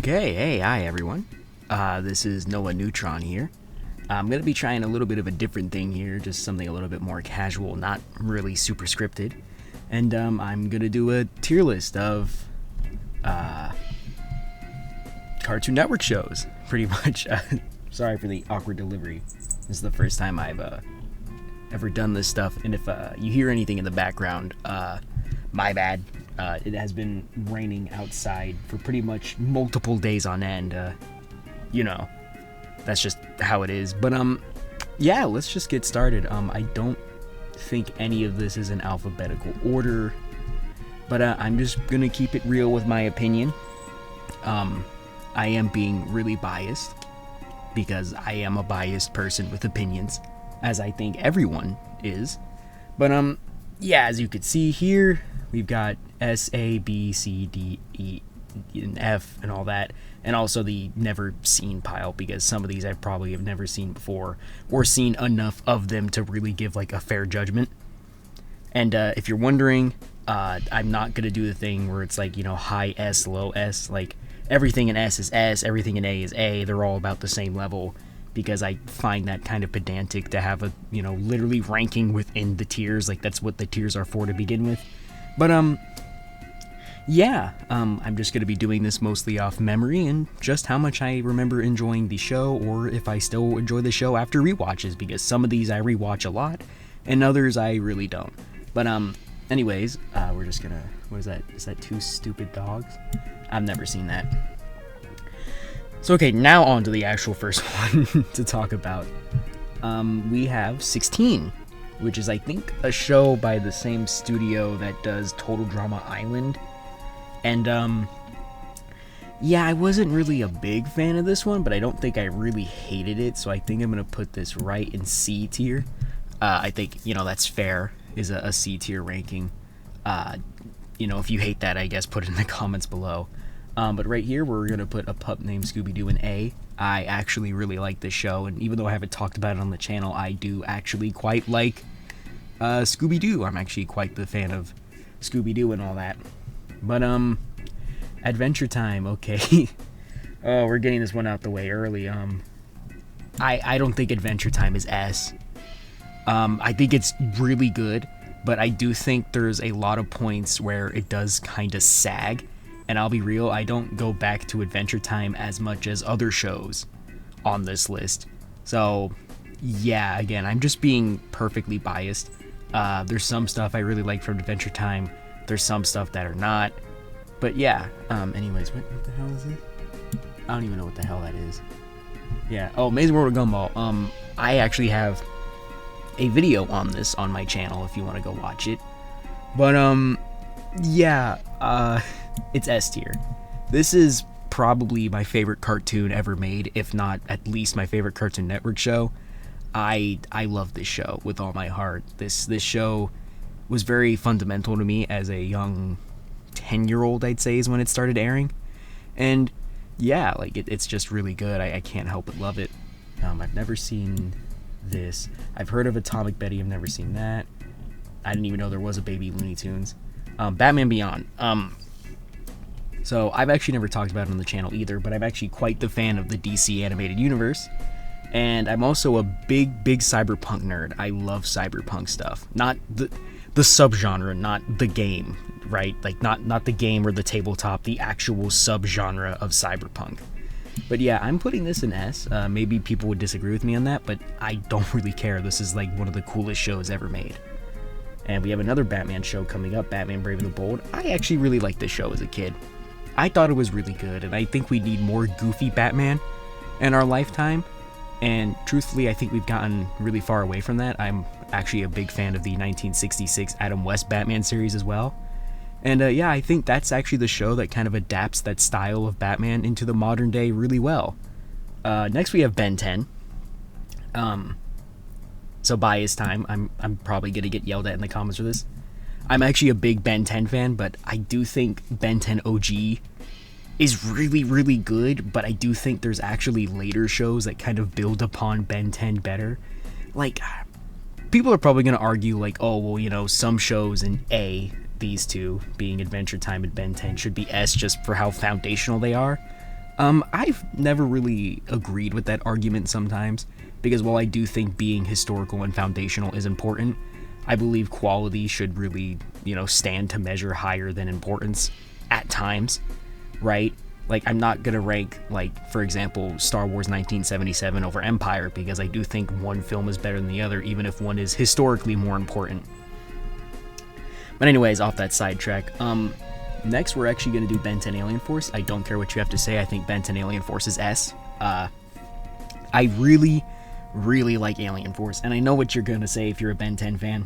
Okay, hey, hi everyone. This is Noah Neutron here. I'm gonna be trying a little bit of a different thing here, just something a little bit more casual, not really super scripted. And I'm gonna do a tier list of Cartoon Network shows, pretty much. Sorry for the awkward delivery. This is the first time I've ever done this stuff, and if you hear anything in the background, my bad. It has been raining outside for pretty much multiple days on end. That's just how it is. But yeah, let's just get started. I don't think any of this is in alphabetical order, but I'm just gonna keep it real with my opinion. I am being really biased because I am a biased person with opinions, as I think everyone is. But yeah, as you could see here, we've got S, A, B, C, D, E, and F, and all that, and also the never seen pile, because some of these I probably have never seen before, or seen enough of them to really give like a fair judgment. And if you're wondering, I'm not gonna do the thing where it's like, high S, low S. Like, everything in S is S, everything in A is A. They're all about the same level, because I find that kind of pedantic to have a, literally ranking within the tiers. Like, that's what the tiers are for to begin with. But yeah, I'm just going to be doing this mostly off memory and just how much I remember enjoying the show, or if I still enjoy the show after rewatches, because some of these I rewatch a lot and others I really don't. But anyways, we're just gonna, what is that? Is that two stupid dogs? I've never seen that. So okay, now on to the actual first one to talk about. We have 16, which is, I think, a show by the same studio that does Total Drama Island. And yeah, I wasn't really a big fan of this one, but I don't think I really hated it, so I think I'm gonna put this right in C tier. I think, that's fair, is a C tier ranking. If you hate that, I guess put it in the comments below. But right here, we're going to put A Pup Named Scooby-Doo in A. I actually really like this show, and even though I haven't talked about it on the channel, I do actually quite like Scooby-Doo. I'm actually quite the fan of Scooby-Doo and all that. But, Adventure Time, okay. Oh, we're getting this one out the way early. I don't think Adventure Time is S. I think it's really good, but I do think there's a lot of points where it does kind of sag. And I'll be real, I don't go back to Adventure Time as much as other shows on this list. So, yeah, again, I'm just being perfectly biased. There's some stuff I really like from Adventure Time. There's some stuff that are not. But yeah, anyways, what the hell is this? I don't even know what the hell that is. Yeah, oh, Amazing World of Gumball. I actually have a video on this on my channel if you want to go watch it. But, yeah, it's S tier. This is probably my favorite cartoon ever made, if not at least my favorite Cartoon Network show. I love this show with all my heart. This show was very fundamental to me as a young 10-year-old, I'd say, is when it started airing. And yeah, like it's just really good. I can't help but love it. I've never seen this. I've heard of Atomic Betty. I've never seen that. I didn't even know there was a Baby Looney Tunes. Batman Beyond. So I've actually never talked about it on the channel either, but I'm actually quite the fan of the DC animated universe. And I'm also a big cyberpunk nerd. I love cyberpunk stuff. Not the subgenre, not the game, right? Like not the game or the tabletop, the actual subgenre of cyberpunk. But yeah, I'm putting this in S. Maybe people would disagree with me on that, but I don't really care. This is like one of the coolest shows ever made. And we have another Batman show coming up, Batman Brave and the Bold. I actually really liked this show as a kid. I thought it was really good, and I think we need more goofy Batman in our lifetime. And truthfully, I think we've gotten really far away from that. I'm actually a big fan of the 1966 Adam West Batman series as well. And yeah, I think that's actually the show that kind of adapts that style of Batman into the modern day really well. Next we have Ben 10. So bias time. I'm probably gonna get yelled at in the comments for this. I'm actually a big Ben 10 fan, but I do think Ben 10 OG is really, really good, but I do think there's actually later shows that kind of build upon Ben 10 better. Like, people are probably gonna argue like, oh, well, some shows in A, these two, being Adventure Time and Ben 10, should be S just for how foundational they are. I've never really agreed with that argument sometimes, because while I do think being historical and foundational is important, I believe quality should really, stand to measure higher than importance at times, right? Like, I'm not gonna rank, like, for example, Star Wars 1977 over Empire, because I do think one film is better than the other, even if one is historically more important. But anyways, off that sidetrack, next we're actually gonna do Ben 10 Alien Force. I don't care what you have to say, I think Ben 10 Alien Force is S. I really, really like Alien Force, and I know what you're gonna say if you're a Ben 10 fan.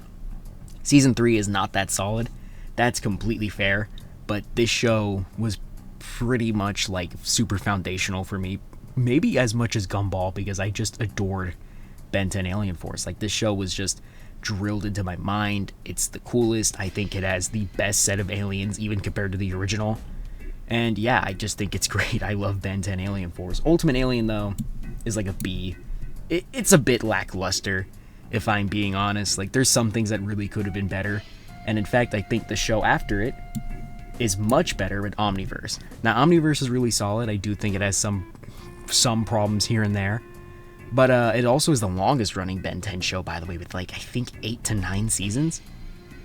Season 3 is not that solid, that's completely fair, but this show was pretty much like super foundational for me, maybe as much as Gumball, because I just adored Ben 10 Alien Force. Like, this show was just drilled into my mind. It's the coolest. I think it has the best set of aliens even compared to the original, and yeah, I just think it's great. I love Ben 10 Alien Force. Ultimate Alien, though, is like a B. It's a bit lackluster, if I'm being honest. Like, there's some things that really could have been better, and in fact I think the show after it is much better with Omniverse. Now, Omniverse is really solid. I do think it has some problems here and there, but it also is the longest running Ben 10 show, by the way, with like, I think 8 to 9 seasons.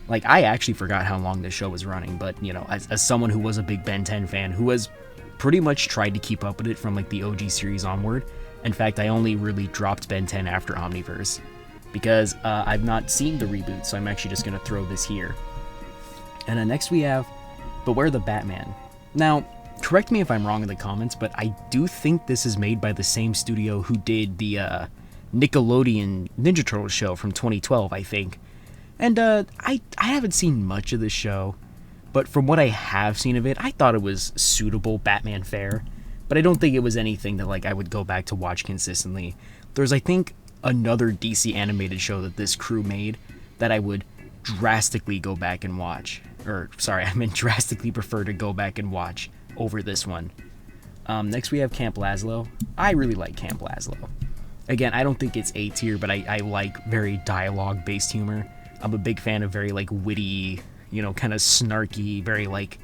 Like, I actually forgot how long this show was running, but as someone who was a big Ben 10 fan, who has pretty much tried to keep up with it from like the OG series onward. In fact, I only really dropped Ben 10 after Omniverse, because I've not seen the reboot, so I'm actually just gonna throw this here. And then next we have Beware the Batman. Now, correct me if I'm wrong in the comments, but I do think this is made by the same studio who did the Nickelodeon Ninja Turtles show from 2012, I think. And I haven't seen much of this show, but from what I have seen of it, I thought it was suitable Batman fare, but I don't think it was anything that like I would go back to watch consistently. There's, I think, another DC animated show that this crew made that I would drastically go back and watch. Or, sorry, I meant drastically prefer to go back and watch over this one. Next we have Camp Lazlo. I really like Camp Lazlo. Again, I don't think it's A tier, but I like very dialogue-based humor. I'm a big fan of very, like, witty, kind of snarky, very, like,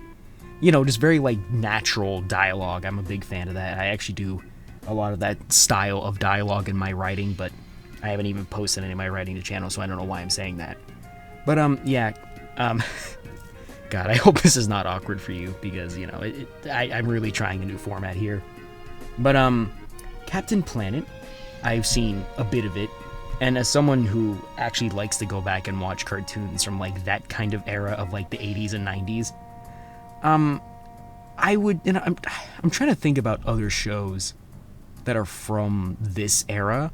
just very, like, natural dialogue. I'm a big fan of that. I actually do a lot of that style of dialogue in my writing, but I haven't even posted any of my writing to channel, so I don't know why I'm saying that. But, yeah, God, I hope this is not awkward for you, because, I'm really trying a new format here. But, Captain Planet, I've seen a bit of it, and as someone who actually likes to go back and watch cartoons from, like, that kind of era of, like, the 80s and 90s, I would, I'm trying to think about other shows that are from this era.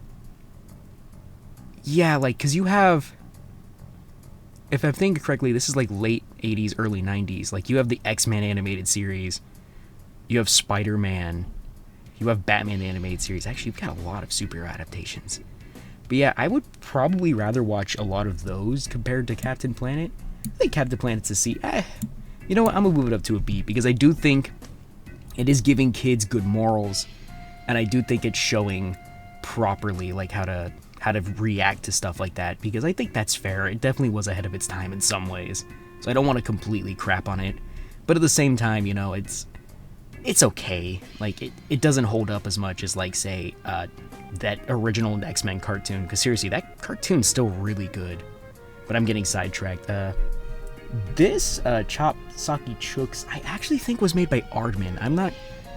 Yeah, like, because you have, if I'm thinking correctly, this is like late 80s, early 90s. Like, you have the X-Men animated series, you have Spider-Man, you have Batman the animated series. Actually, you've got a lot of superhero adaptations. But yeah, I would probably rather watch a lot of those compared to Captain Planet. I think Captain Planet's a C. You know what, I'm gonna move it up to a B, because I do think it is giving kids good morals, and I do think it's showing properly, like, how to react to stuff like that, because I think that's fair. It definitely was ahead of its time in some ways, so I don't want to completely crap on it, but at the same time, it's okay. Like, it doesn't hold up as much as, like, say, that original X-Men cartoon, because seriously, that cartoon's still really good. But I'm getting sidetracked. This Chop Saki Chooks, I actually think was made by Aardman. I'm not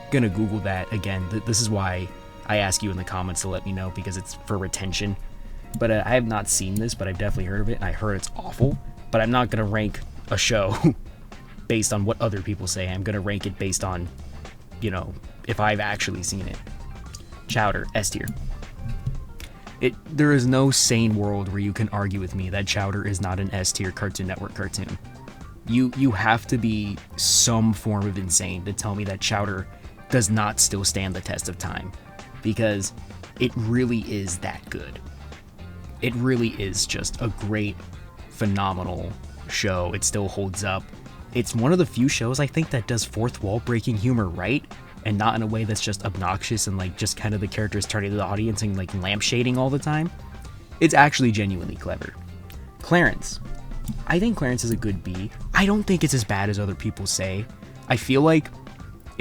gonna Google that again. This is why I ask you in the comments to let me know, because it's for retention. But I have not seen this, but I've definitely heard of it, and I heard it's awful. But I'm not gonna rank a show based on what other people say. I'm gonna rank it based on, if I've actually seen it. Chowder, S tier. There is no sane world where you can argue with me that Chowder is not an S tier Cartoon Network cartoon. You have to be some form of insane to tell me that Chowder does not still stand the test of time, because it really is that good. It really is just a great, phenomenal show. It still holds up. It's one of the few shows, I think, that does fourth wall breaking humor right, and not in a way that's just obnoxious and, like, just kind of the characters turning to the audience and, like, lampshading all the time. It's actually genuinely clever. Clarence. I think Clarence is a good B. I don't think it's as bad as other people say. I feel like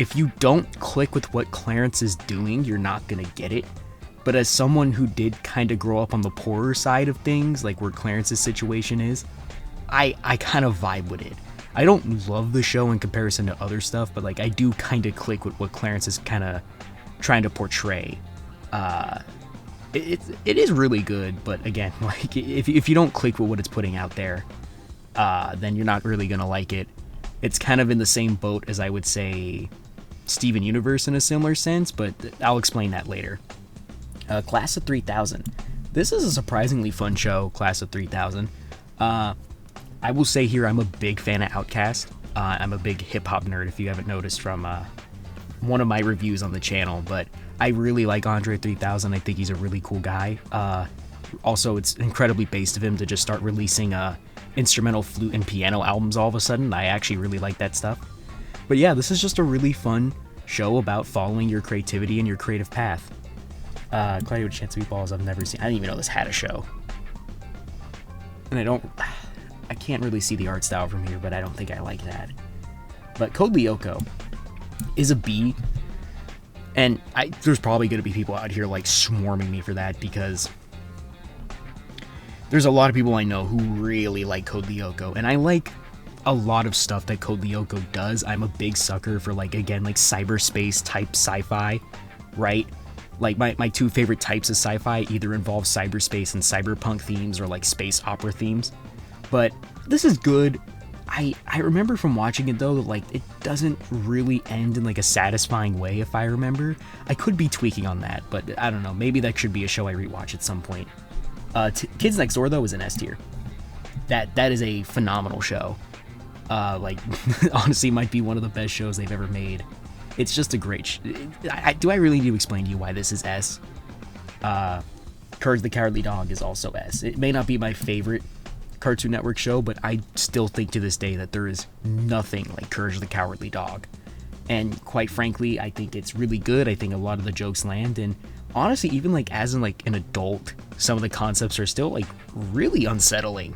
if you don't click with what Clarence is doing, you're not gonna get it. But as someone who did kind of grow up on the poorer side of things, like where Clarence's situation is, I kind of vibe with it. I don't love the show in comparison to other stuff, but like I do kind of click with what Clarence is kind of trying to portray. It is really good, but again, like if you don't click with what it's putting out there, then you're not really gonna like it. It's kind of in the same boat as, I would say, Steven Universe in a similar sense, but I'll explain that later. Class of 3000. This is a surprisingly fun show, Class of 3000. I will say here, I'm a big fan of Outkast. I'm a big hip-hop nerd, if you haven't noticed from one of my reviews on the channel, but I really like Andre 3000. I think he's a really cool guy. Also, it's incredibly based of him to just start releasing instrumental flute and piano albums all of a sudden. I actually really like that stuff. But yeah, this is just a really fun show about following your creativity and your creative path. Claudia with Chance Meatballs, I've never seen. I didn't even know this had a show. And I can't really see the art style from here, but I don't think I like that. But Code Lyoko is a B. And there's probably going to be people out here like swarming me for that, because there's a lot of people I know who really like Code Lyoko, and I like a lot of stuff that Code Lyoko does. I'm a big sucker for, like, again, like cyberspace type sci-fi, right? Like my two favorite types of sci-fi either involve cyberspace and cyberpunk themes, or like space opera themes. But this is good. I remember from watching it though that like it doesn't really end in like a satisfying way, if I remember. I could be tweaking on that, but I don't know. Maybe that should be a show I rewatch at some point. Kids Next Door though is an S tier. That is a phenomenal show. Like honestly might be one of the best shows they've ever made. It's just a great do I really need to explain to you why this is S? Courage the Cowardly Dog is also S. It may not be my favorite Cartoon Network show, but I still think to this day that there is nothing like Courage the Cowardly Dog. And quite frankly, I think it's really good. I think a lot of the jokes land, and honestly, even like as in like an adult, some of the concepts are still like really unsettling.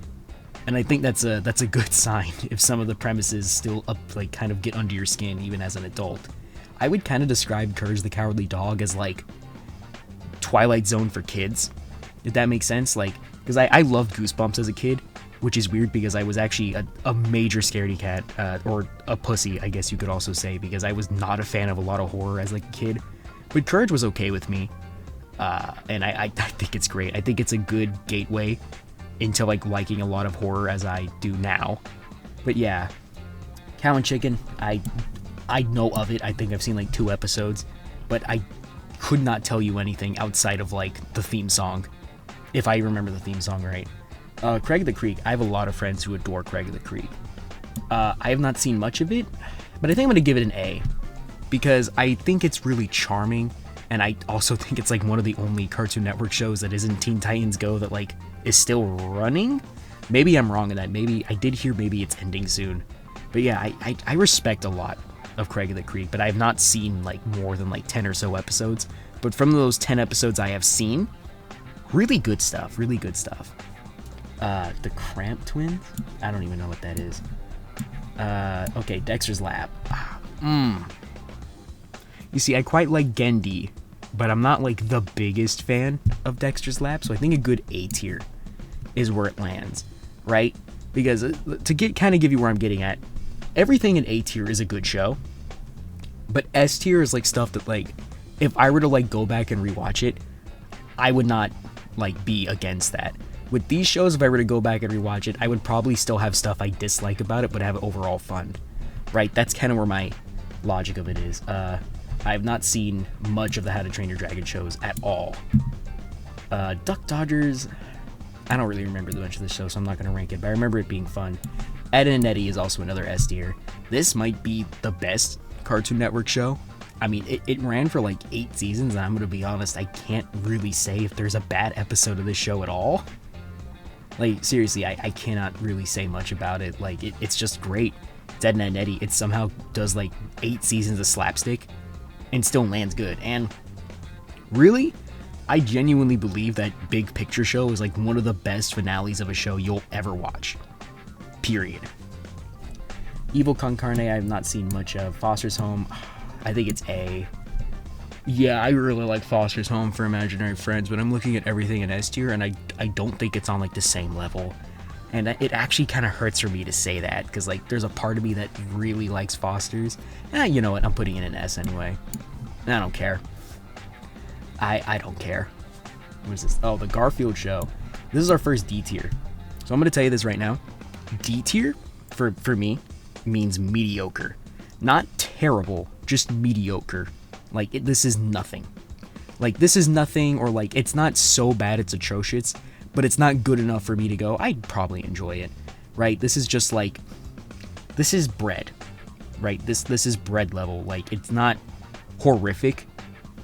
And I think that's a good sign if some of the premises still like kind of get under your skin even as an adult. I would kind of describe Courage the Cowardly Dog as like Twilight Zone for kids, if that makes sense. Like, because I loved Goosebumps as a kid, which is weird because I was actually a major scaredy cat, or a pussy, I guess you could also say, because I was not a fan of a lot of horror as like a kid. But Courage was okay with me, and I think it's great. I think it's a good gateway into like liking a lot of horror as I do now. But yeah, Cow and Chicken, I know of it. I think I've seen like 2 episodes, but I could not tell you anything outside of like the theme song, if I remember the theme song right. Craig of the Creek, I have a lot of friends who adore Craig of the Creek. I have not seen much of it, but I think I'm going to give it an A, because I think it's really charming, and I also think it's like one of the only Cartoon Network shows that isn't Teen Titans Go that like is still running. Maybe I'm wrong in that. Maybe I did hear maybe it's ending soon. But yeah, I respect a lot of Craig of the Creek, but I have not seen like more than like 10 or so episodes. But from those 10 episodes I have seen, really good stuff, really good stuff. The Cramp Twins? I don't even know what that is. Okay, Dexter's Lab. You see, I quite like Gendy, but I'm not like the biggest fan of Dexter's Lab, so I think a good A tier is where it lands, right? Because to kind of give you where I'm getting at, everything in A tier is a good show, but S tier is like stuff that like, if I were to like go back and rewatch it, I would not like be against that. With these shows, if I were to go back and rewatch it, I would probably still have stuff I dislike about it, but have overall fun, right? That's kind of where my logic of it is. I have not seen much of the How to Train Your Dragon shows at all. Duck Dodgers, I don't really remember much of the show, so I'm not going to rank it, but I remember it being fun. Ed and Eddie is also another S tier. This might be the best Cartoon Network show. I mean, it ran for like 8 seasons, and I'm going to be honest, I can't really say if there's a bad episode of this show at all. Like, seriously, I cannot really say much about it. Like, it's just great. It's Ed and Eddie. It somehow does like 8 seasons of slapstick and still lands good. And really, I genuinely believe that Big Picture Show is like one of the best finales of a show you'll ever watch. Period. Evil Con Carne, I have not seen much of. Foster's Home, I think it's A. Yeah, I really like Foster's Home for Imaginary Friends, but I'm looking at everything in S tier, and I don't think it's on like the same level. And it actually kind of hurts for me to say that, because like there's a part of me that really likes Foster's. You know what? I'm putting it in S anyway. I don't care. I don't care. What is this? Oh, the Garfield Show. This is our first D tier. So I'm going to tell you this right now. D tier, for me, means mediocre. Not terrible, just mediocre. Like, this is nothing. Like, this is nothing, or like, it's not so bad it's atrocious, but it's not good enough for me to go, I'd probably enjoy it, right? This is just like, this is bread, right? This is bread level. Like, it's not horrific,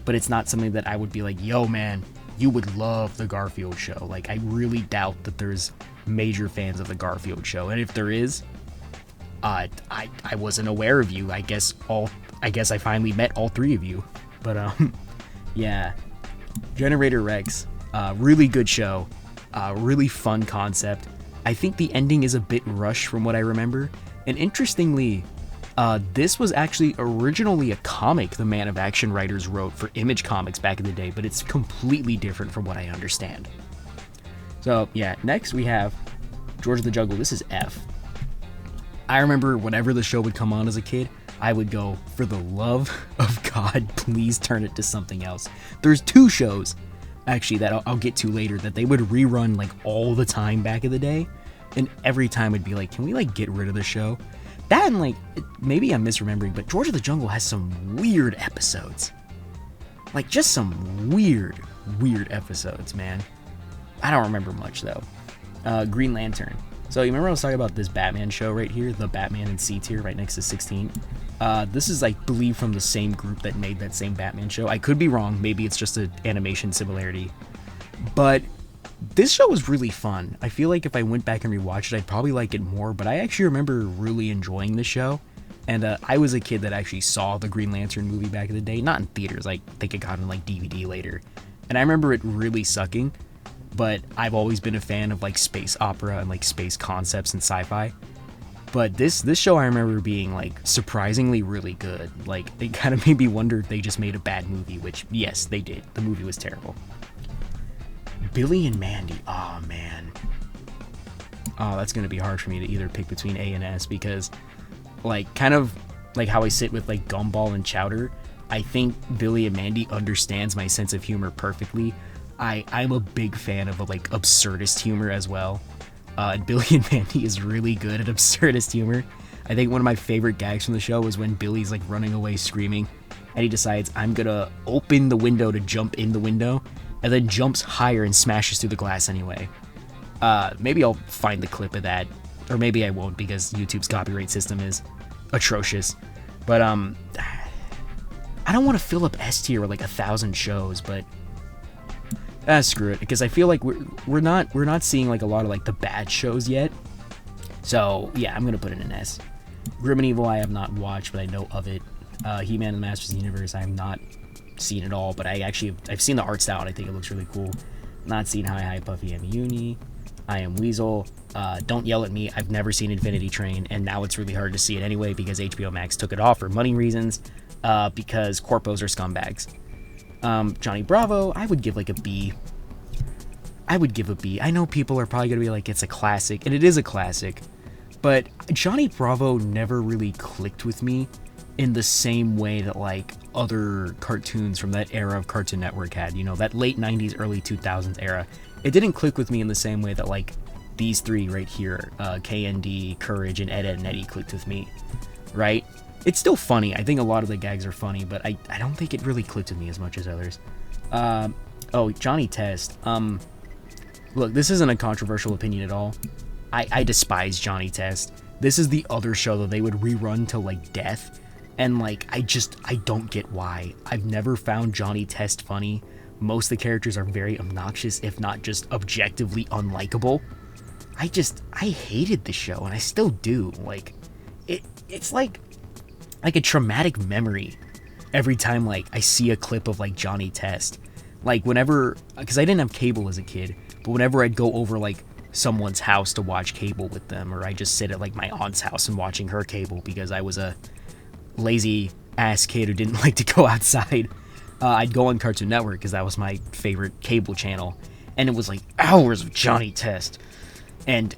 but it's not something that I would be like, yo, man, you would love the Garfield Show. Like, I really doubt that there's major fans of the Garfield Show, and if there is, I wasn't aware of you. I guess I finally met all three of you. But yeah, Generator Rex, really good show, really fun concept. I think the ending is a bit rushed from what I remember, and interestingly, this was actually originally a comic the Man of Action writers wrote for Image Comics back in the day, but it's completely different from what I understand. So yeah, next we have George of the Jungle. This is F. I remember whenever the show would come on as a kid, I would go, for the love of God, please turn it to something else. There's two shows, actually, that I'll get to later, that they would rerun like all the time back in the day, and every time it'd be like, can we like get rid of the show? That and like, maybe I'm misremembering, but George of the Jungle has some weird episodes. Like, just some weird episodes, man. I don't remember much, though. Green Lantern. So, you remember I was talking about this Batman show right here? The Batman in C tier, right next to 16? This is, I believe, from the same group that made that same Batman show. I could be wrong. Maybe it's just an animation similarity. But this show was really fun. I feel like if I went back and rewatched it, I'd probably like it more. But I actually remember really enjoying the show. And I was a kid that actually saw the Green Lantern movie back in the day. Not in theaters. I think it got on like DVD later. And I remember it really sucking. But I've always been a fan of like space opera and like space concepts and sci-fi. But this show I remember being like surprisingly really good. Like, it kind of made me wonder if they just made a bad movie, which yes, they did. The movie was terrible. Billy and Mandy. Oh man. Oh, that's gonna be hard for me to either pick between A and S, because like kind of like how I sit with like Gumball and Chowder, I think Billy and Mandy understands my sense of humor perfectly. I'm a big fan of like absurdist humor as well. And Billy and Mandy is really good at absurdist humor. I think one of my favorite gags from the show was when Billy's like running away screaming, and he decides, I'm gonna open the window to jump in the window, and then jumps higher and smashes through the glass anyway. Maybe I'll find the clip of that, or maybe I won't, because YouTube's copyright system is atrocious. But I don't want to fill up S tier with like 1,000 shows, but screw it, because I feel like we're not seeing like a lot of like the bad shows yet. So yeah, I'm gonna put it in S. Grim and Evil I have not watched, but I know of it. He-Man and the Masters of the Universe I have not seen it all, but I've seen the art style and I think it looks really cool. Not seen Hi Hi Puffy and Uni. I Am Weasel. Don't Yell at Me. I've never seen Infinity Train, and now it's really hard to see it anyway because HBO Max took it off for money reasons, because corpos are scumbags. Johnny Bravo, I would give like a B. I know people are probably gonna be like, it's a classic, and it is a classic, but Johnny Bravo never really clicked with me in the same way that like other cartoons from that era of Cartoon Network had, you know, that late 90s, early 2000s era. It didn't click with me in the same way that like these three right here, KND, Courage, and Ed, Edd n Eddy clicked with me, right? It's still funny. I think a lot of the gags are funny, but I don't think it really clicked with me as much as others. Oh, Johnny Test. Look, this isn't a controversial opinion at all. I despise Johnny Test. This is the other show that they would rerun till like death, and like I don't get why. I've never found Johnny Test funny. Most of the characters are very obnoxious, if not just objectively unlikable. I hated the show, and I still do. Like, it's like a traumatic memory every time like I see a clip of like Johnny Test. Like whenever, because I didn't have cable as a kid, but whenever I'd go over like someone's house to watch cable with them, or I just sit at like my aunt's house and watching her cable because I was a lazy ass kid who didn't like to go outside, I'd go on Cartoon Network because that was my favorite cable channel, and it was like hours of Johnny Test, and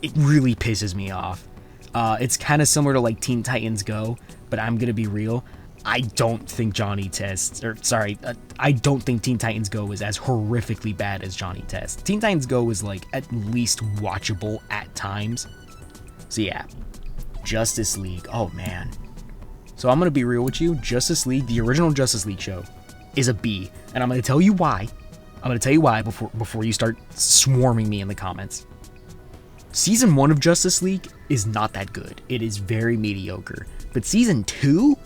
it really pisses me off. It's kind of similar to like Teen Titans Go, but I'm gonna be real. I don't think I don't think Teen Titans Go is as horrifically bad as Johnny Test. Teen Titans Go is like at least watchable at times. So yeah, Justice League. Oh man. So I'm gonna be real with you. Justice League, the original Justice League show, is a B, and I'm gonna tell you why. Before you start swarming me in the comments. Season 1 of Justice League is not that good. It is very mediocre. But Season 2,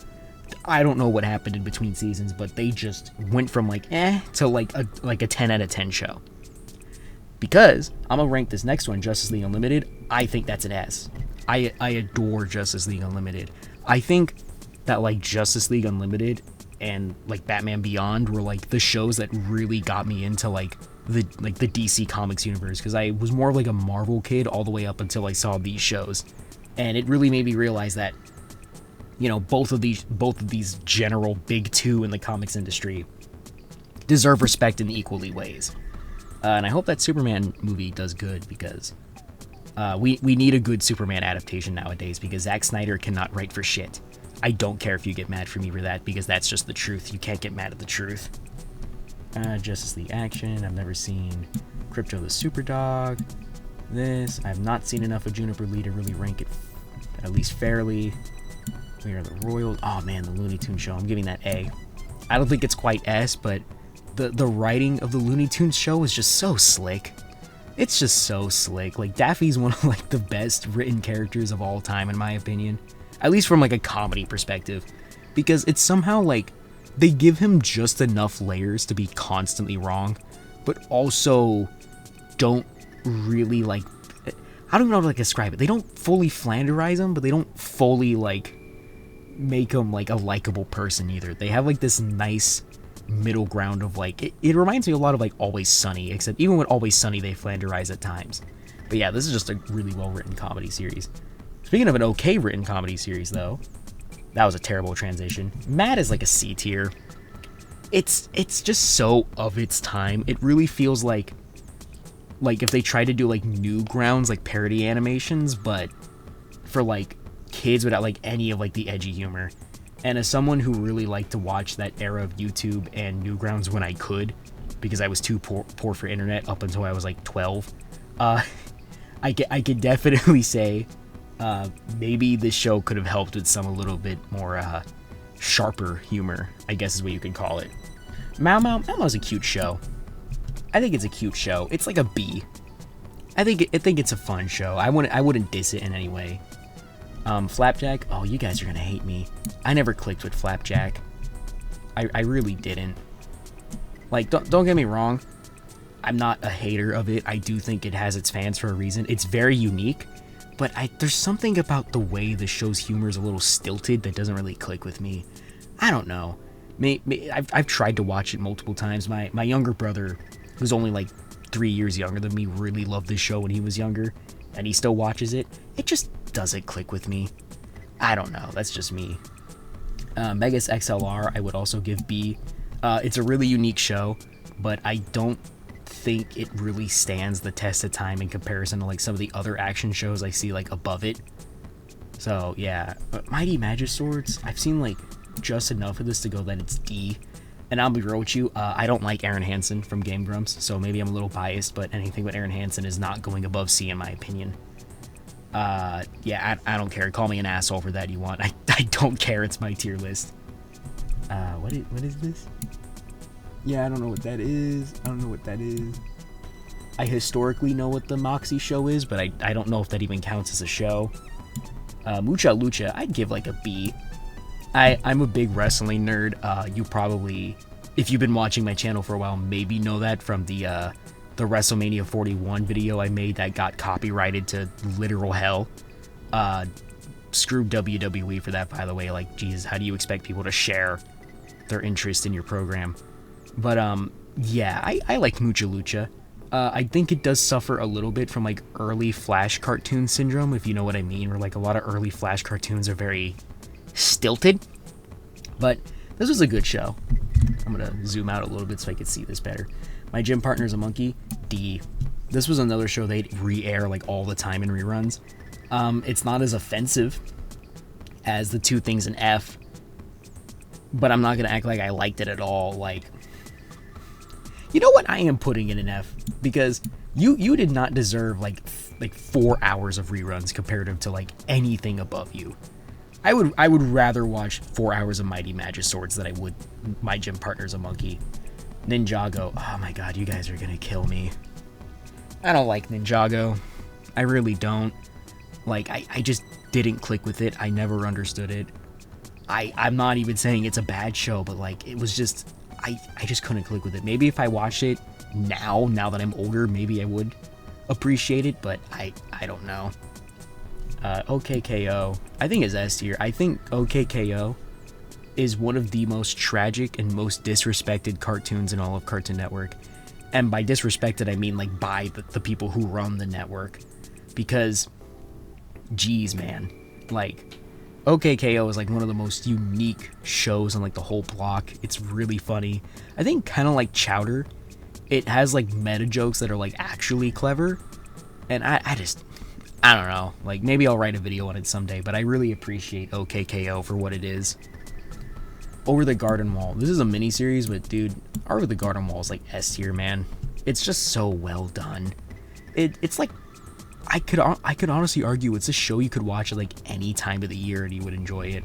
I don't know what happened in between seasons, but they just went from like to like a 10 out of 10 show. Because I'm gonna rank this next one, Justice League Unlimited. I think that's an S. I adore Justice League Unlimited. I think that like Justice League Unlimited and like Batman Beyond were like the shows that really got me into like the DC Comics universe, because I was more of like a Marvel kid all the way up until I saw these shows, and it really made me realize that, you know, both of these general big two in the comics industry deserve respect in equally ways. And I hope that Superman movie does good, because we need a good Superman adaptation nowadays, because Zack Snyder cannot write for shit. I don't care if you get mad for me for that, because that's just the truth. You can't get mad at the truth. Justice League Action. I've never seen Crypto the Superdog. This. I've not seen enough of Juniper Lee to really rank it at least fairly. We Are the Royals. Oh man, the Looney Tunes show. I'm giving that A. I don't think it's quite S, but the writing of the Looney Tunes show is just so slick. It's just so slick. Like, Daffy's one of like the best written characters of all time, in my opinion. At least from like a comedy perspective. Because it's somehow like they give him just enough layers to be constantly wrong, but also don't really like, I don't know how to like describe it. They don't fully Flanderize him, but they don't fully like make him like a likable person either. They have like this nice middle ground of like, it reminds me a lot of like Always Sunny, except even with Always Sunny they Flanderize at times. But yeah, this is just a really well written comedy series. Speaking of an okay written comedy series though, that was a terrible transition. Mad is like a C tier. It's just so of its time. It really feels like if they tried to do like Newgrounds, like parody animations, but for like kids without like any of like the edgy humor. And as someone who really liked to watch that era of YouTube and Newgrounds when I could, because I was too poor for internet up until I was like 12, I could definitely say maybe this show could have helped with some a little bit more sharper humor, I guess is what you could call it. Mao Mao's a cute show. I think it's a cute show. It's like a B. I think it's a fun show. I wouldn't diss it in any way. Flapjack. Oh, you guys are gonna hate me. I never clicked with Flapjack. I really didn't. Like, don't get me wrong. I'm not a hater of it. I do think it has its fans for a reason. It's very unique. But there's something about the way the show's humor is a little stilted that doesn't really click with me. I don't know. I've tried to watch it multiple times. My younger brother, who's only like 3 years younger than me, really loved this show when he was younger, and he still watches it. It just doesn't click with me. I don't know. That's just me. Megas XLR, I would also give B. It's a really unique show, but I don't think it really stands the test of time in comparison to like some of the other action shows I see like above it. So yeah, Mighty Magiswords, I've seen like just enough of this to go that it's D. And I'll be real with you, I don't like Aaron Hansen from Game Grumps, so maybe I'm a little biased, but anything with Aaron Hansen is not going above C in my opinion. Yeah, I don't care. Call me an asshole for that you want. I don't care. It's my tier list. What is this? Yeah, I don't know what that is. I historically know what the Moxie show is, but I don't know if that even counts as a show. Mucha Lucha, I'd give like a B. I'm a big wrestling nerd. You probably, if you've been watching my channel for a while, maybe know that from the WrestleMania 41 video I made that got copyrighted to literal hell. Screw WWE for that, by the way. Like, Jesus, how do you expect people to share their interest in your program? But yeah, I like Mucha Lucha. I think it does suffer a little bit from like early Flash cartoon syndrome, if you know what I mean, where like a lot of early Flash cartoons are very stilted. But this was a good show. I'm gonna zoom out a little bit so I can see this better. My Gym Partner's a Monkey, D. This was another show they'd re-air like all the time in reruns. It's not as offensive as the Two Things in F, but I'm not gonna act like I liked it at all. Like, you know what? I am putting it in F because you did not deserve like 4 hours of reruns comparative to like anything above you. I would rather watch 4 hours of Mighty Magiswords than I would My Gym Partner's a Monkey. Ninjago. Oh my god, you guys are gonna kill me. I don't like Ninjago. I really don't. Like, I just didn't click with it. I never understood it. I'm not even saying it's a bad show, but like, it was just, I just couldn't click with it. Maybe if I watched it now that I'm older, maybe I would appreciate it, but I don't know. OKKO, I think is S tier. I think OKKO is one of the most tragic and most disrespected cartoons in all of Cartoon Network. And by disrespected, I mean like by the people who run the network. Because, geez, man, like, OKKO is like one of the most unique shows on like the whole block. It's really funny. I think kind of like Chowder, it has like meta jokes that are like actually clever. And I don't know, like maybe I'll write a video on it someday, but I really appreciate OKKO for what it is. Over the Garden Wall. This is a mini-series, but dude, Over the Garden Wall is like S tier, man. It's just so well done. It's like, I could honestly argue it's a show you could watch at like any time of the year and you would enjoy it.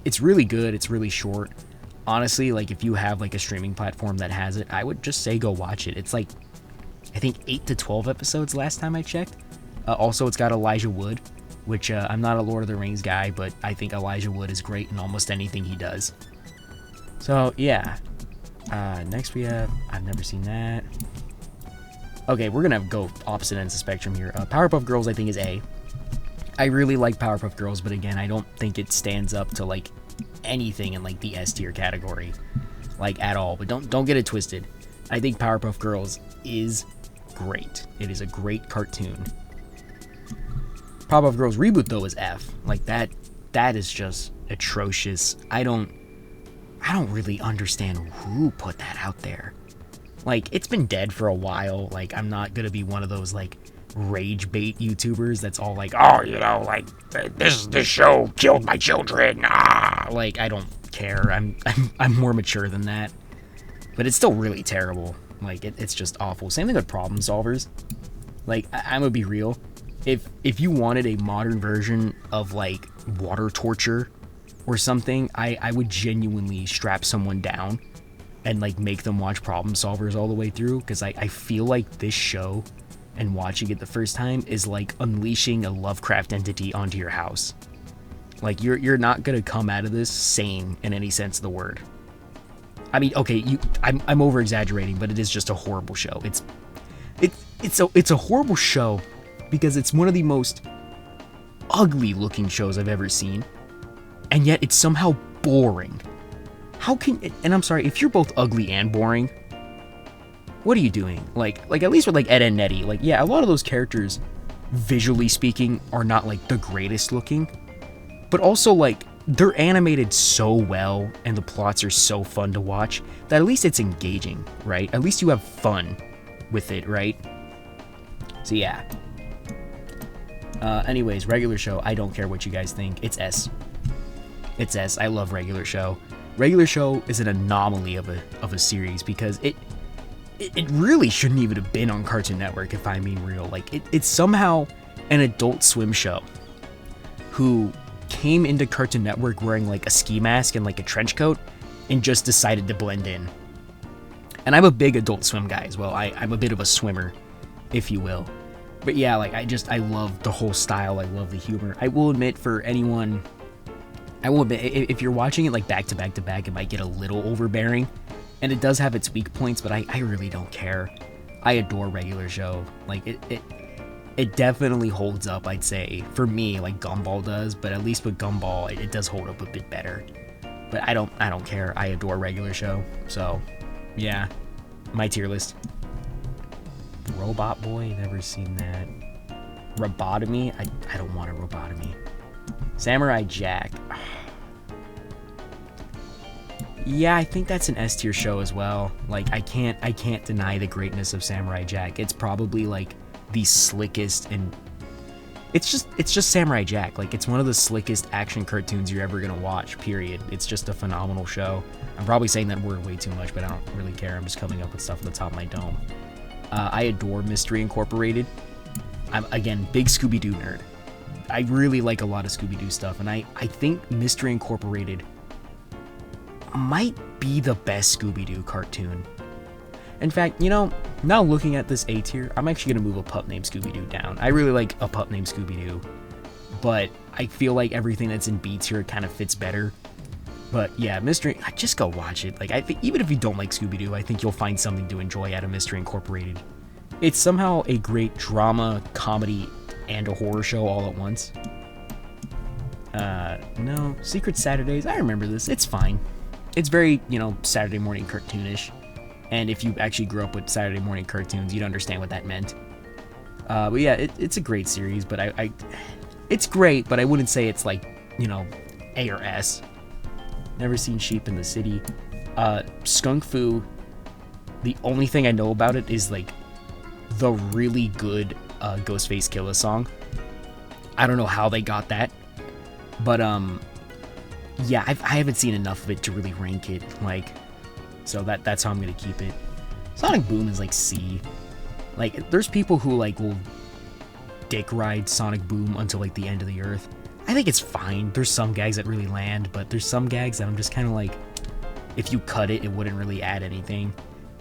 It's really good. It's really short. Honestly, like if you have like a streaming platform that has it, I would just say go watch it. It's like, I think 8 to 12 episodes last time I checked. Also, it's got Elijah Wood, which I'm not a Lord of the Rings guy, but I think Elijah Wood is great in almost anything he does. So, yeah. Next we have, I've never seen that. Okay, we're going to go opposite ends of the spectrum here. Powerpuff Girls, I think, is A. I really like Powerpuff Girls, but again, I don't think it stands up to, like, anything in, like, the S tier category. Like, at all. But don't get it twisted. I think Powerpuff Girls is great. It is a great cartoon. Powerpuff Girls reboot though is F. Like that is just atrocious. I don't really understand who put that out there. Like, it's been dead for a while. Like, I'm not gonna be one of those like rage bait YouTubers that's all like, oh, you know, like this show killed my children. Like, I don't care. I'm more mature than that. But it's still really terrible. Like, it's just awful. Same thing with Problem Solvers. Like, I'm gonna be real. If you wanted a modern version of, like, water torture or something, I would genuinely strap someone down and, like, make them watch Problem Solvers all the way through. Because I feel like this show and watching it the first time is like unleashing a Lovecraft entity onto your house. Like, you're not gonna come out of this sane in any sense of the word. I mean, okay, I'm over exaggerating, but it is just a horrible show. It's a horrible show because it's one of the most ugly looking shows I've ever seen, and yet it's somehow boring. How can, and I'm sorry, if you're both ugly and boring, what are you doing? Like at least with like Ed and Nettie, like, yeah, a lot of those characters, visually speaking, are not like the greatest looking, but also like they're animated so well and the plots are so fun to watch that at least it's engaging, right? At least you have fun with it, right? So yeah. Anyways, Regular Show, I don't care what you guys think. It's S. It's S. I love Regular Show. Regular Show is an anomaly of a series because it really shouldn't even have been on Cartoon Network, if I'm being real. Like, it's somehow an Adult Swim show who came into Cartoon Network wearing like a ski mask and like a trench coat and just decided to blend in. And I'm a big Adult Swim guy as well. I'm a bit of a swimmer, if you will. But yeah, like, I love the whole style. I love the humor. I will admit, for anyone, if you're watching it like back to back to back, it might get a little overbearing. And it does have its weak points, but I really don't care. I adore Regular Show. Like, it definitely holds up, I'd say, for me, like Gumball does, but at least with Gumball, it does hold up a bit better. But I don't care. I adore Regular Show. So, yeah, my tier list. Robot Boy, never seen that. Robotomy, I don't want a Robotomy. Samurai Jack. Yeah, I think that's an S tier show as well. Like I can't deny the greatness of Samurai Jack. It's probably like the slickest and it's just Samurai Jack. Like it's one of the slickest action cartoons you're ever gonna watch, period. It's just a phenomenal show. I'm probably saying that word way too much, but I don't really care. I'm just coming up with stuff at the top of my dome. I adore Mystery Incorporated. I'm, again, big Scooby-Doo nerd. I really like a lot of Scooby-Doo stuff, and I think Mystery Incorporated might be the best Scooby-Doo cartoon. In fact, you know, now looking at this A tier, I'm actually going to move a pup named Scooby-Doo down. I really like a pup named Scooby-Doo, but I feel like everything that's in B tier kind of fits better. But yeah, just go watch it. Like I think even if you don't like Scooby-Doo, I think you'll find something to enjoy out of Mystery Incorporated. It's somehow a great drama, comedy, and a horror show all at once. No, Secret Saturdays, I remember this. It's fine. It's very, you know, Saturday morning cartoonish. And if you actually grew up with Saturday morning cartoons, you'd understand what that meant. But yeah, it's a great series, but it's great, but I wouldn't say it's like, you know, A or S. Never seen Sheep in the City. Skunk Fu, the only thing I know about it is like the really good Ghostface Killah song. I don't know how they got that, but yeah, I haven't seen enough of it to really rank it. Like, so that's how I'm gonna keep it. Sonic Boom is like C. Like, there's people who like will dick ride Sonic Boom until like the end of the earth. I think it's fine. There's some gags that really land, but there's some gags that I'm just kind of like, if you cut it, it wouldn't really add anything.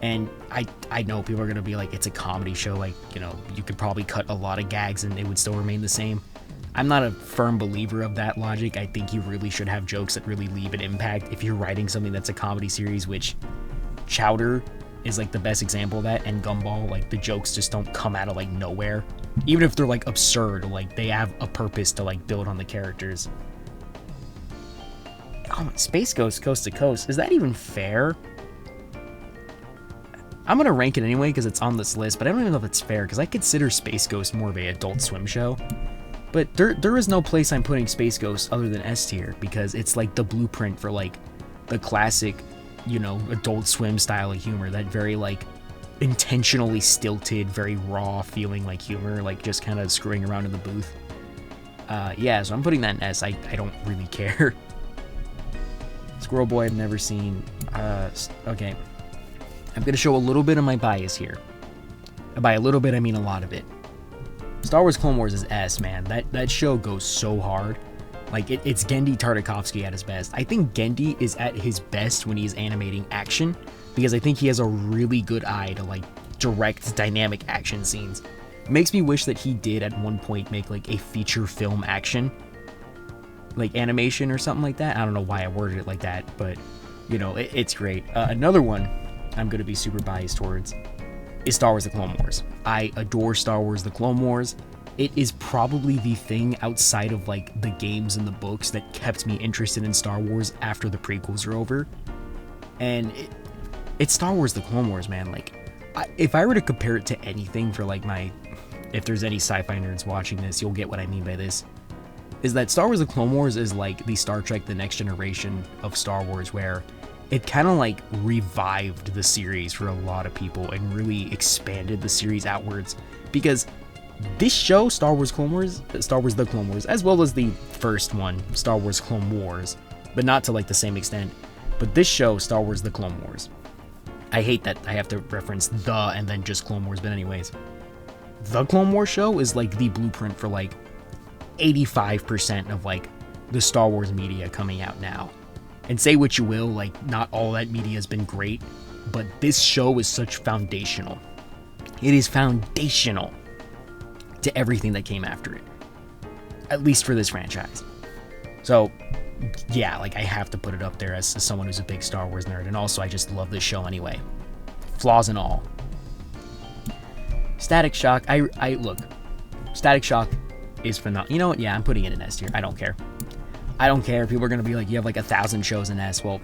And I know people are going to be like, it's a comedy show. Like, you know, you could probably cut a lot of gags and it would still remain the same. I'm not a firm believer of that logic. I think you really should have jokes that really leave an impact. If you're writing something that's a comedy series, which Chowder is like the best example of that, and Gumball, like the jokes just don't come out of like nowhere. Even if they're like absurd, like they have a purpose to like build on the characters. Oh, Space Ghost Coast to Coast. Is that even fair? I'm gonna rank it anyway because it's on this list, but I don't even know if it's fair because I consider Space Ghost more of a Adult Swim show. But there is no place I'm putting Space Ghost other than S tier because it's like the blueprint for like the classic, you know, Adult Swim style of humor. That very like intentionally stilted, very raw feeling like humor, like just kind of screwing around in the booth. Yeah, so I'm putting that in S. I don't really care. Squirrel Boy I've never seen. Okay. I'm going to show a little bit of my bias here. And by a little bit, I mean a lot of it. Star Wars Clone Wars is S, man. That show goes so hard. Like, it's Genndy Tartakovsky at his best. I think Genndy is at his best when he's animating action, because I think he has a really good eye to, like, direct dynamic action scenes. It makes me wish that he did at one point make, like, a feature film action, like, animation or something like that. I don't know why I worded it like that, but, you know, it's great. Another one I'm going to be super biased towards is Star Wars The Clone Wars. I adore Star Wars The Clone Wars. It is probably the thing outside of like the games and the books that kept me interested in Star Wars after the prequels are over. And it's Star Wars The Clone Wars, man. Like, if I were to compare it to anything for like if there's any sci-fi nerds watching this, you'll get what I mean by this. Is that Star Wars The Clone Wars is like the Star Trek The Next Generation of Star Wars, where it kind of like revived the series for a lot of people and really expanded the series outwards, because this show, Star Wars The Clone Wars, as well as the first one, Star Wars Clone Wars, but not to like the same extent, but this show, Star Wars The Clone Wars, I hate that I have to reference the and then just Clone Wars, but anyways, the Clone Wars show is like the blueprint for like 85% of like the Star Wars media coming out now. And say what you will, like, not all that media has been great, but this show is such foundational. It is foundational to everything that came after it, at least for this franchise. So, yeah, like, I have to put it up there as someone who's a big Star Wars nerd, and also I just love this show anyway. Flaws and all. Static Shock, look, Static Shock is phenomenal. You know what? Yeah, I'm putting it in S tier. I don't care. I don't care. People are going to be like, you have like 1,000 shows in S. Well,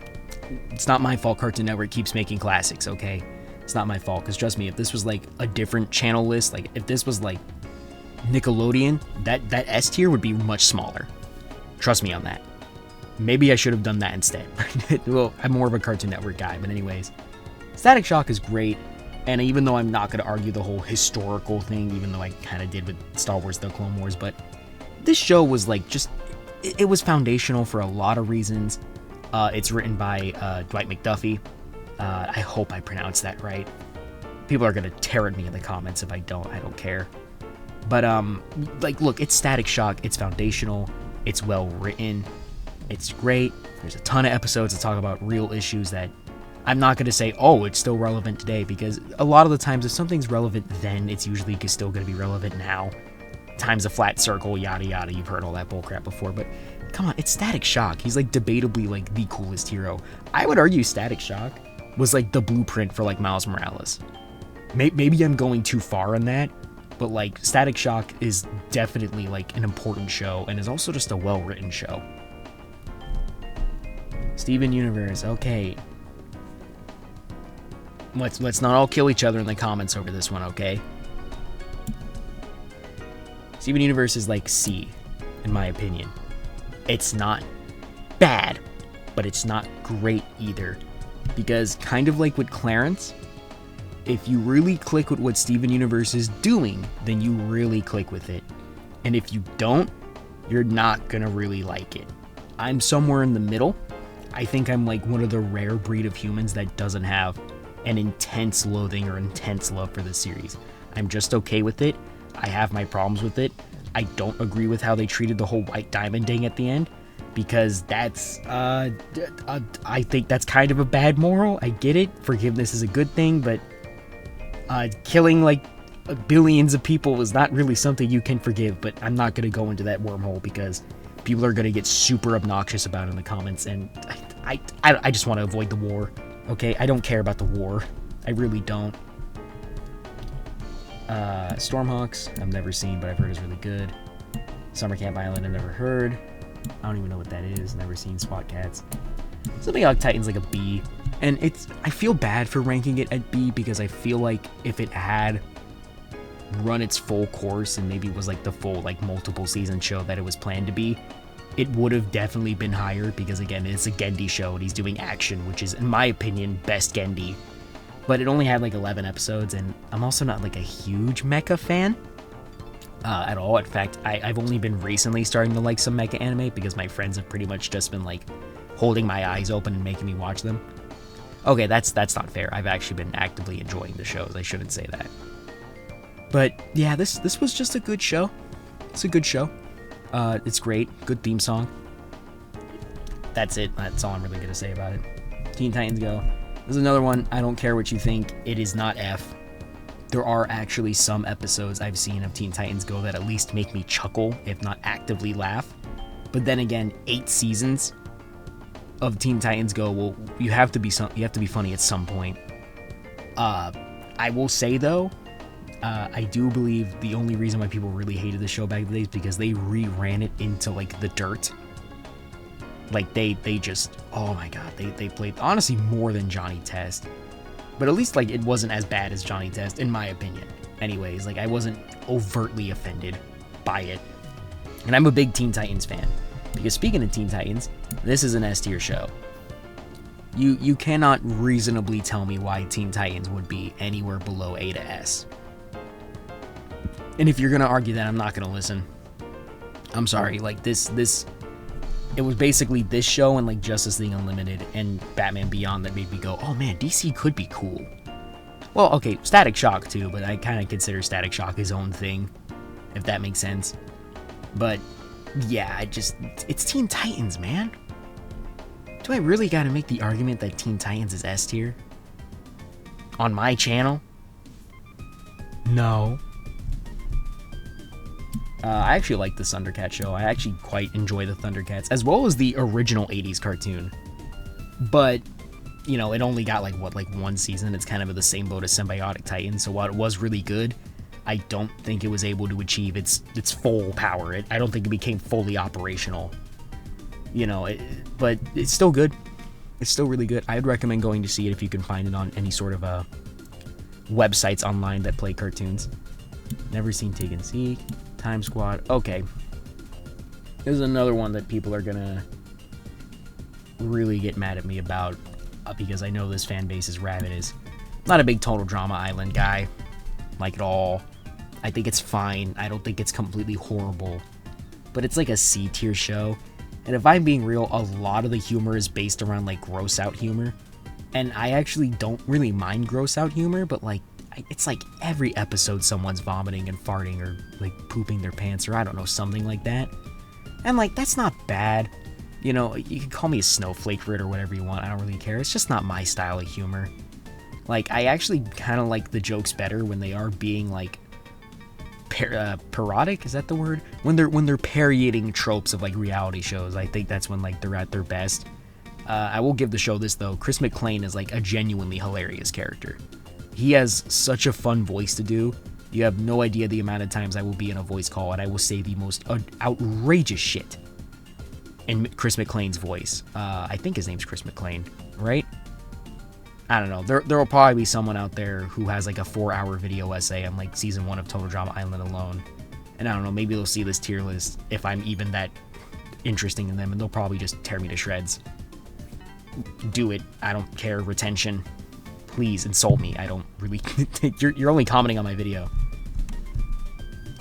it's not my fault Cartoon Network keeps making classics, okay? It's not my fault, because trust me, if this was like a different channel list, like if this was like Nickelodeon, that S tier would be much smaller. Trust me on that. Maybe I should have done that instead. Well, I'm more of a Cartoon Network guy, but anyways. Static Shock is great, and even though I'm not going to argue the whole historical thing, even though I kind of did with Star Wars The Clone Wars, but this show was like just, it was foundational for a lot of reasons. It's written by Dwight McDuffie. I hope I pronounced that right. People are going to tear at me in the comments if I don't. I don't care. But, like, look, it's Static Shock. It's foundational. It's well written. It's great. There's a ton of episodes that talk about real issues that I'm not going to say, oh, it's still relevant today, because a lot of the times if something's relevant then, it's usually still going to be relevant now. Time's a flat circle, yada yada. You've heard all that bullcrap before, but come on, it's Static Shock. He's like debatably like the coolest hero. I would argue Static Shock was like the blueprint for like Miles Morales. Maybe I'm going too far on that, but like Static Shock is definitely like an important show and is also just a well-written show. Steven Universe, okay. Let's not all kill each other in the comments over this one, okay? Steven Universe is like C, in my opinion. It's not bad, but it's not great either. Because kind of like with Clarence, if you really click with what Steven Universe is doing, then you really click with it. And if you don't, you're not gonna really like it. I'm somewhere in the middle. I think I'm like one of the rare breed of humans that doesn't have an intense loathing or intense love for this series. I'm just okay with it. I have my problems with it. I don't agree with how they treated the whole White Diamond thing at the end, because that's, I think that's kind of a bad moral. I get it. Forgiveness is a good thing, but killing like billions of people is not really something you can forgive, but I'm not going to go into that wormhole because people are going to get super obnoxious about it in the comments, and I just want to avoid the war. Okay, I don't care about the war. I really don't. Stormhawks, I've never seen, but I've heard is really good. Summer Camp Island, I've never heard. I don't even know what that is. Never seen Swat Cats. Something like Titan's like a B. And I feel bad for ranking it at B because I feel like if it had run its full course and maybe was like the full like multiple season show that it was planned to be, it would have definitely been higher because again, it's a Gendy show and he's doing action, which is in my opinion best Gendy. But it only had like 11 episodes and I'm also not like a huge mecha fan at all. In fact, I've only been recently starting to like some mecha anime because my friends have pretty much just been like holding my eyes open and making me watch them. Okay, that's not fair. I've actually been actively enjoying the shows. I shouldn't say that. But yeah, this was just a good show. It's a good show. It's great. Good theme song. That's it. That's all I'm really going to say about it. Teen Titans Go. This is another one. I don't care what you think. It is not F. There are actually some episodes I've seen of Teen Titans Go that at least make me chuckle, if not actively laugh. But then again, 8 seasons of Teen Titans Go, well, you have to be funny at some point. I will say though, I do believe the only reason why people really hated the show back in the day is because they reran it into like the dirt. Like they just, oh my god, they played honestly more than Johnny Test. But at least like it wasn't as bad as Johnny Test in my opinion. Anyways, like I wasn't overtly offended by it. And I'm a big Teen Titans fan. Because speaking of Teen Titans, this is an S tier show. You cannot reasonably tell me why Teen Titans would be anywhere below A to S. And if you're gonna argue that, I'm not gonna listen. I'm sorry, like this it was basically this show and like Justice League Unlimited and Batman Beyond that made me go, oh man, DC could be cool. Well, okay, Static Shock too, but I kind of consider Static Shock his own thing, if that makes sense. But yeah, it's Teen Titans, man. Do I really gotta make the argument that Teen Titans is S tier? On my channel? No. I actually like the Thundercats show. I actually quite enjoy the Thundercats, as well as the original 80s cartoon. But, you know, it only got like one season. It's kind of in the same boat as Symbiotic Titans, so while it was really good, I don't think it was able to achieve its full power. I don't think it became fully operational. You know, but it's still good. It's still really good. I'd recommend going to see it if you can find it on any sort of websites online that play cartoons. Never seen Take and Seek. Time Squad. Okay. This is another one that people are gonna really get mad at me about because I know this fan base is rabid. Is not a big Total Drama Island guy, like at all. I think it's fine. I don't think it's completely horrible, but it's like a C tier show. And if I'm being real, a lot of the humor is based around like gross out humor, and I actually don't really mind gross out humor, but like it's like every episode someone's vomiting and farting or like pooping their pants or I don't know, something like that. And like, that's not bad. You know, you can call me a snowflake for it or whatever you want. I don't really care. It's just not my style of humor. Like, I actually kind of like the jokes better when they are being like parodic. Is that the word? When they're parodying tropes of like reality shows. I think that's when like they're at their best. I will give the show this though. Chris McClane is like a genuinely hilarious character. He has such a fun voice to do. You have no idea the amount of times I will be in a voice call and I will say the most outrageous shit in Chris McClane's voice. I think his name's Chris McClane, right? I don't know. There will probably be someone out there who has like a 4-hour video essay on like season 1 of Total Drama Island alone. And I don't know, maybe they'll see this tier list if I'm even that interesting in them, and they'll probably just tear me to shreds. Do it. I don't care. Retention. Please insult me. I don't really. You're only commenting on my video.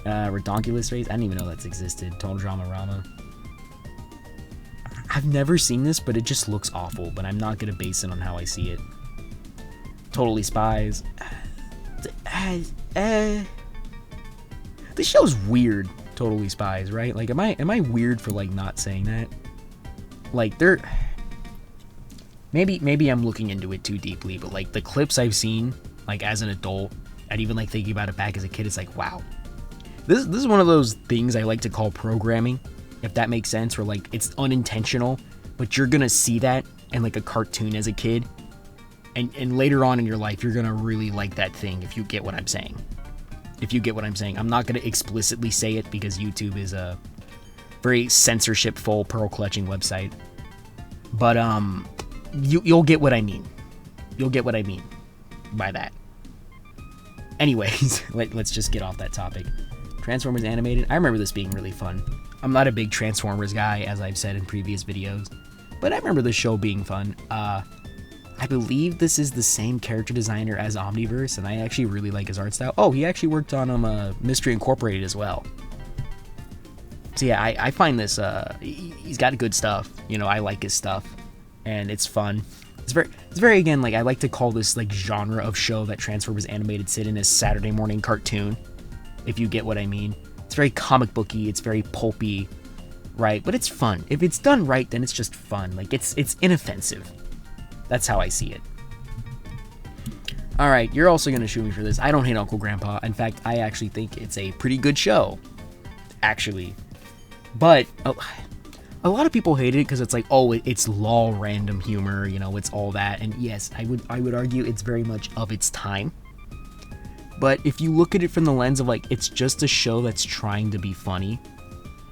Redonkulous Race. I didn't even know that's existed. Total Drama Rama. I've never seen this, but it just looks awful. But I'm not gonna base it on how I see it. Totally Spies. This show's weird. Totally Spies, right? Like, am I weird for like not saying that? Like, they're. Maybe I'm looking into it too deeply, but like the clips I've seen, like as an adult, and even like thinking about it back as a kid, it's like, wow. This is one of those things I like to call programming, if that makes sense, where like it's unintentional, but you're gonna see that in like a cartoon as a kid, and later on in your life, you're gonna really like that thing if you get what I'm saying. If you get what I'm saying. I'm not gonna explicitly say it because YouTube is a very censorship-full pearl-clutching website, but You'll get what I mean. You'll get what I mean by that. Anyways, let's just get off that topic. Transformers animated. I remember this being really fun. I'm not a big Transformers guy, as I've said in previous videos, but I remember the show being fun. I believe this is the same character designer as Omniverse, and I actually really like his art style. Oh, he actually worked on Mystery Incorporated as well. So yeah, I find this, he's got good stuff. You know, I like his stuff. And it's fun. It's very again, like I like to call this like genre of show that Transformers animated sit in as Saturday morning cartoon, if you get what I mean. It's very comic booky, it's very pulpy, right? But it's fun. If it's done right, then it's just fun. Like it's inoffensive. That's how I see it. Alright, you're also gonna shoot me for this. I don't hate Uncle Grandpa. In fact, I actually think it's a pretty good show. Actually. But a lot of people hate it because it's like, oh, it's law random humor, you know, it's all that. And yes, I would argue it's very much of its time. But if you look at it from the lens of like, it's just a show that's trying to be funny,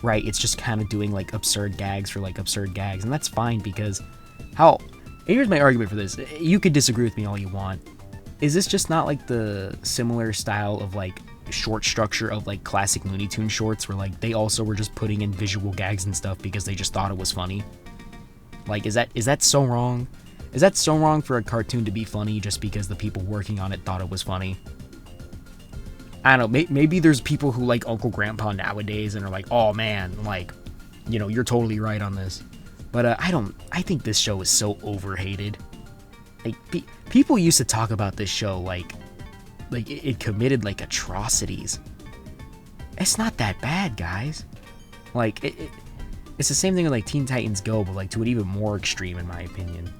right? It's just kind of doing like absurd gags for like absurd gags. And that's fine because here's my argument for this. You could disagree with me all you want. Is this just not like the similar style of like short structure of like classic Looney Tunes shorts where like they also were just putting in visual gags and stuff because they just thought it was funny? Like, is that so wrong? Is that so wrong for a cartoon to be funny just because the people working on it thought it was funny? I don't know, maybe there's people who like Uncle Grandpa nowadays and are like, oh man, like, you know, you're totally right on this. But I think this show is so overhated. Like, people used to talk about this show like it committed like atrocities. It's not that bad, guys. Like it's the same thing with like Teen Titans Go, but like to an even more extreme in my opinion.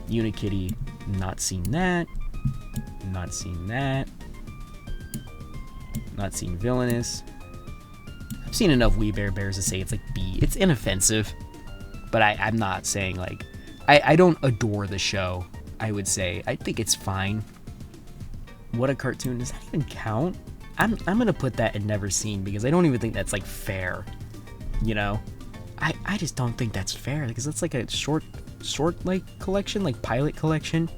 Unikitty, not seen that. Not seen that. Not seen Villainous. I've seen enough We Bare Bears to say it's like B. It's inoffensive, but I'm not saying like I don't adore the show. I would say I think it's fine. What a Cartoon, does that even count? I'm gonna put that in never seen because I don't even think that's like fair. You know, I just don't think that's fair because it's like a short like collection, like pilot collection.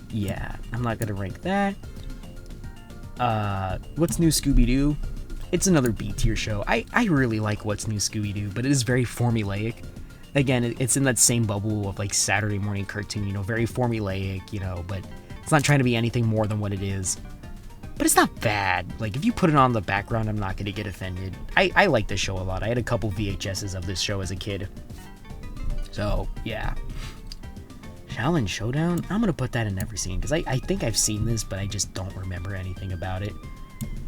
Yeah, I'm not gonna rank that. What's New Scooby-Doo? it's another B tier show. I really like What's New Scooby-Doo, but it is very formulaic. Again, it's in that same bubble of like Saturday morning cartoon, you know, very formulaic, you know, but it's not trying to be anything more than what it is. But it's not bad. Like, if you put it on the background, I'm not going to get offended. I like this show a lot. I had a couple VHSs of this show as a kid. So, yeah. Shaolin Showdown? I'm going to put that in every scene, because I think I've seen this, but I just don't remember anything about it.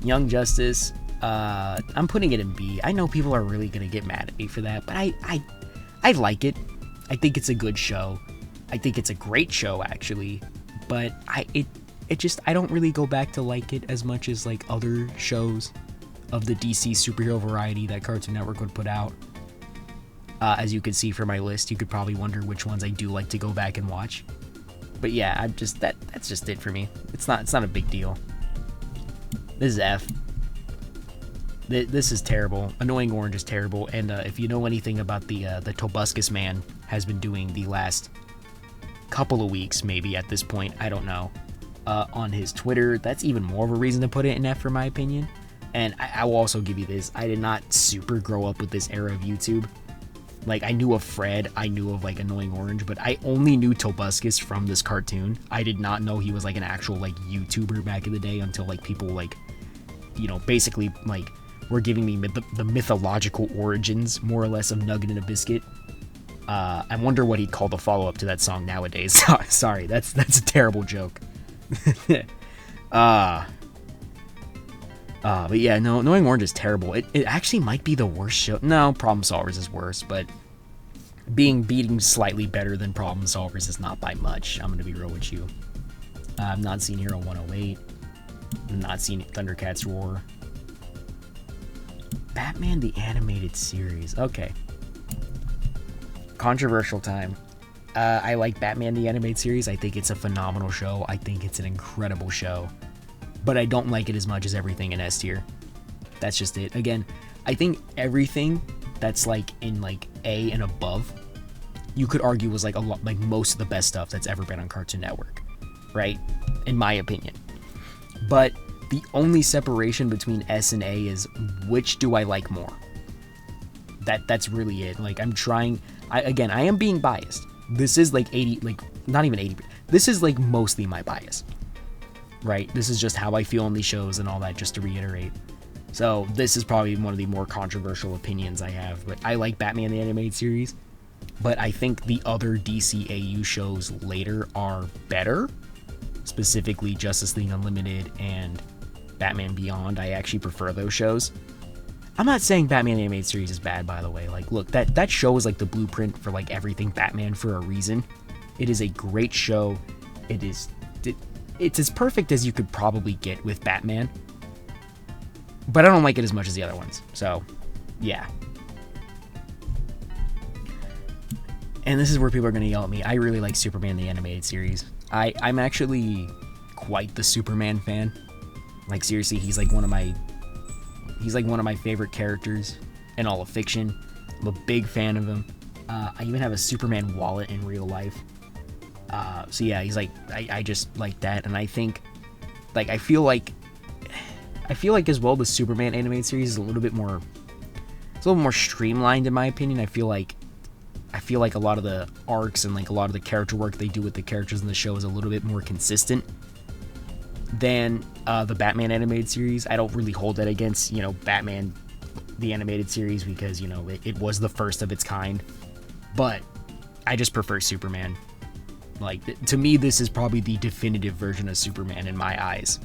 Young Justice, I'm putting it in B. I know people are really going to get mad at me for that, but I like it. I think it's a good show. I think it's a great show, actually. But I don't really go back to like it as much as like other shows of the DC superhero variety that Cartoon Network would put out. As you can see from my list, you could probably wonder which ones I do like to go back and watch. But yeah, that's just it for me. It's not a big deal. This is F. This is terrible. Annoying Orange is terrible. And if you know anything about the Tobuscus Man has been doing the last couple of weeks, maybe at this point, I don't know. On his Twitter, that's even more of a reason to put it in F for my opinion. And I will also give you this. I did not super grow up with this era of YouTube. Like, I knew of Fred, I knew of like Annoying Orange, but I only knew Tobuscus from this cartoon. I did not know he was like an actual like YouTuber back in the day until like people like, you know, basically like were giving me the mythological origins more or less of Nugget and a Biscuit. I wonder what he'd call the follow-up to that song nowadays. Sorry, that's a terrible joke. But yeah, no, Annoying Orange is terrible. It actually might be the worst show. No, Problem Solvers is worse, but beating slightly better than Problem Solvers is not by much. I'm gonna be real with you. I've not seen Hero 108. Not seen Thundercats Roar. Batman the Animated Series. Okay. Controversial time. I like Batman the Animated Series. I think it's a phenomenal show. I think it's an incredible show. But I don't like it as much as everything in S tier. That's just it. Again, I think everything that's like in like A and above, you could argue was like a lot, like most of the best stuff that's ever been on Cartoon Network, right? In my opinion. But the only separation between S and A is which do I like more. That's really it. Like, I'm trying. I am being biased. This is like 80, like not even 80. This is like mostly my bias, right? This is just how I feel on these shows and all that, just to reiterate. So this is probably one of the more controversial opinions I have, but I like Batman the Animated Series, but I think the other DCAU shows later are better, specifically Justice League Unlimited and Batman Beyond. I actually prefer those shows. I'm not saying Batman the Animated Series is bad, by the way. Like, look, that show is like the blueprint for like everything Batman for a reason. It is a great show. It's as perfect as you could probably get with Batman. But I don't like it as much as the other ones. So, yeah. And this is where people are going to yell at me. I really like Superman the Animated Series. I'm actually quite the Superman fan. Like, seriously, he's like one of my favorite characters in all of fiction. I'm a big fan of him. I even have a Superman wallet in real life. So yeah, he's like, I just like that. And I think, like, I feel like as well, the Superman animated series is a little bit more streamlined in my opinion. I feel like a lot of the arcs and like a lot of the character work they do with the characters in the show is a little bit more consistent than the Batman animated series. I don't really hold that against, you know, Batman the animated series, because, you know, it was the first of its kind. But I just prefer Superman. Like, to me, this is probably the definitive version of Superman in my eyes.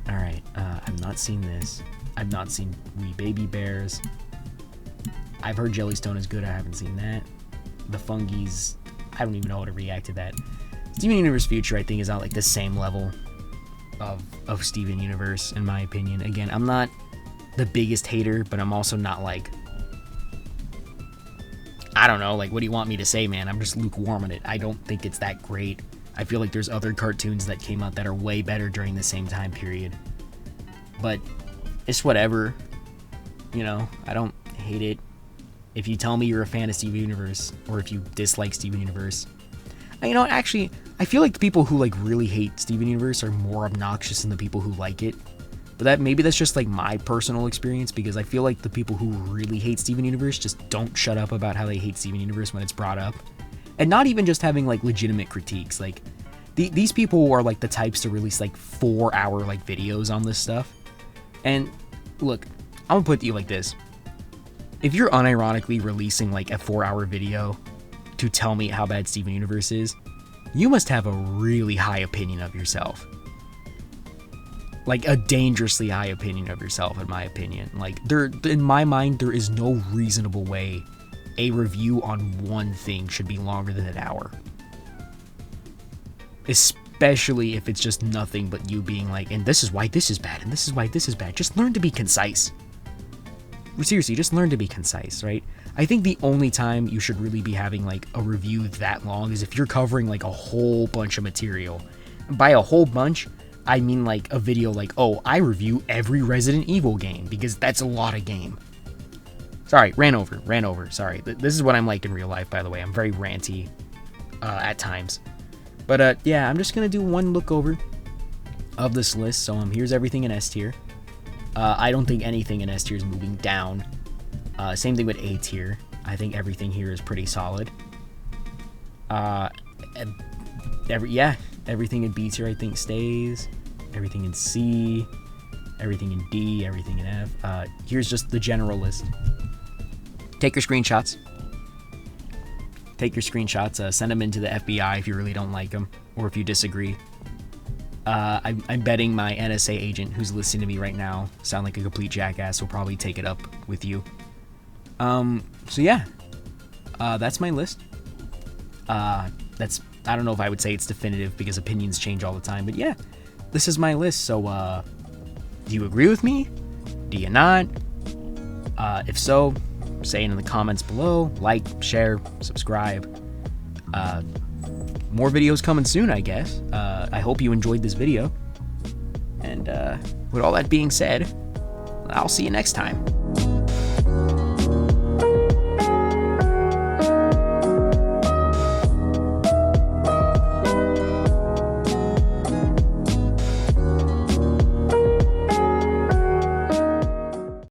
Alright, I've not seen this. I've not seen Wee Baby Bears. I've heard Jellystone is good. I haven't seen that. The Fungies, I don't even know how to react to that. Steven Universe Future, I think, is on like the same level of Steven Universe, in my opinion. Again, I'm not the biggest hater, but I'm also not like, I don't know, like, what do you want me to say, man? I'm just lukewarm on it. I don't think it's that great. I feel like there's other cartoons that came out that are way better during the same time period. But it's whatever. You know, I don't hate it. If you tell me you're a fan of Steven Universe, or if you dislike Steven Universe, you know, actually, I feel like the people who like really hate Steven Universe are more obnoxious than the people who like it. But that maybe that's just like my personal experience, because I feel like the people who really hate Steven Universe just don't shut up about how they hate Steven Universe when it's brought up. And not even just having like legitimate critiques. Like these people are like the types to release like 4-hour like videos on this stuff. And look, I'm gonna put it to you like this. If you're unironically releasing like a 4-hour video to tell me how bad Steven Universe is, you must have a really high opinion of yourself. Like a dangerously high opinion of yourself, in my opinion. Like in my mind, there is no reasonable way a review on one thing should be longer than an hour. Especially if it's just nothing but you being like, and this is why this is bad, and this is why this is bad. Just learn to be concise. Seriously, just learn to be concise, right? I think the only time you should really be having like a review that long is if you're covering like a whole bunch of material. By a whole bunch, I mean like a video like, oh, I review every Resident Evil game, because that's a lot of game. Sorry, ran over, sorry. This is what I'm like in real life, by the way. I'm very ranty at times. But yeah, I'm just gonna do one look over of this list. So here's everything in S tier. I don't think anything in S tier is moving down. Same thing with A tier. I think everything here is pretty solid. Everything in B tier I think stays. Everything in C, everything in D, everything in F. Here's just the general list. Take your screenshots. Send them into the FBI if you really don't like them, or if you disagree. I'm betting my NSA agent who's listening to me right now, sound like a complete jackass, will probably take it up with you. So yeah, that's my list. I don't know if I would say it's definitive, because opinions change all the time, but yeah, this is my list. So, do you agree with me? Do you not? If so, say it in the comments below. Like, share, subscribe. More videos coming soon, I guess. I hope you enjoyed this video. And with all that being said, I'll see you next time.